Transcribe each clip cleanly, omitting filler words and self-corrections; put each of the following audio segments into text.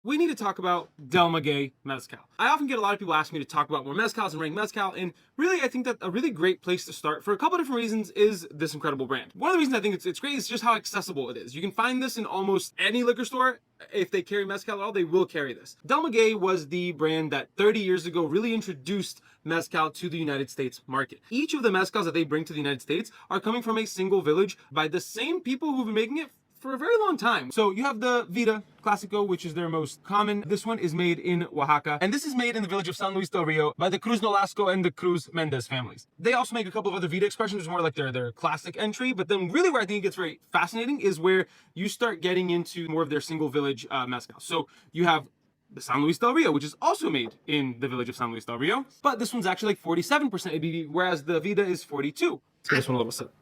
we need to talk about Del Maguey Mezcal. I often get a lot of people asking me to talk about more mezcals and rank mezcal, and really I think that a really great place to start for a couple of different reasons is this incredible brand. One of the reasons I think it's great is just how accessible it is. You can find this in almost any liquor store. If they carry mezcal at all, they will carry this. Del Maguey was the brand that 30 years ago really introduced mezcal to the United States market. Each of the mezcals that they bring to the United States are coming from a single village by the same people who've been making it for a very long time. So you have the Vida Classico, which is their most common. This one is made in Oaxaca, and this is made in the village of San Luis del Rio by the Cruz Nolasco and the Cruz Mendez families. They also make a couple of other Vida expressions, which is more like their classic entry, but then really where I think it gets very fascinating is where you start getting into more of their single village mezcal. So you have the San Luis del Rio, which is also made in the village of San Luis del Rio, but this one's actually like 47% ABV, whereas the Vida is 42. Let's give this one a little sip.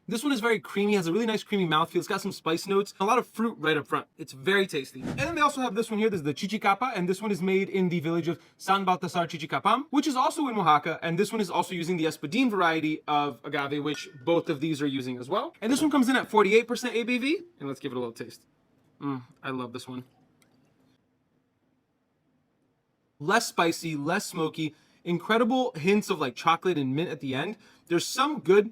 This one is very creamy, has a really nice creamy mouthfeel. It's got some spice notes, a lot of fruit right up front. It's very tasty. And then they also have this one here. This is the Chichicapa, and this one is made in the village of San Baltasar Chichicapam, which is also in Oaxaca. And this one is also using the Espadin variety of agave, which both of these are using as well. And this one comes in at 48% ABV. And let's give it a little taste. I love this one. Less spicy, less smoky, incredible hints of like chocolate and mint at the end. There's some good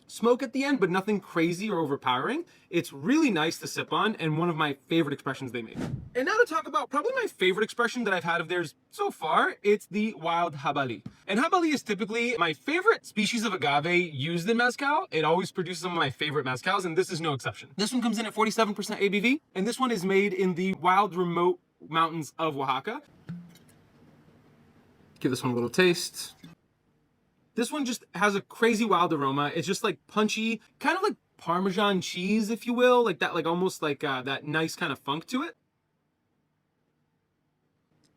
smoke at the end, but nothing crazy or overpowering. It's really nice to sip on, and one of my favorite expressions they make. And now to talk about probably my favorite expression that I've had of theirs so far, it's the wild jabali. And jabali is typically my favorite species of agave used in mezcal. It always produces some of my favorite mezcals, and this is no exception. This one comes in at 47% ABV, and this one is made in the wild, remote mountains of Oaxaca. Give this one a little taste. This one just has a crazy wild aroma. It's just like punchy, kind of like Parmesan cheese, if you will, like that, like almost like that nice kind of funk to it.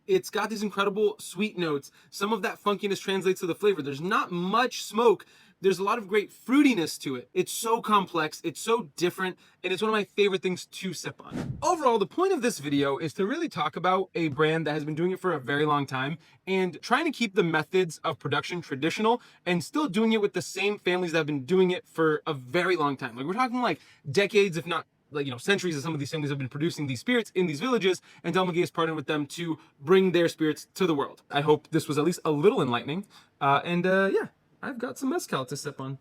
It's got these incredible sweet notes. Some of that funkiness translates to the flavor. There's not much smoke. There's a lot of great fruitiness to it. It's so complex, it's so different, and it's one of my favorite things to sip on. Overall, the point of this video is to really talk about a brand that has been doing it for a very long time and trying to keep the methods of production traditional and still doing it with the same families that have been doing it for a very long time. Like we're talking like decades, if not like, centuries of some of these families have been producing these spirits in these villages, and Del Maguey has partnered with them to bring their spirits to the world. I hope this was at least a little enlightening. Yeah. I've got some mezcal to sip on.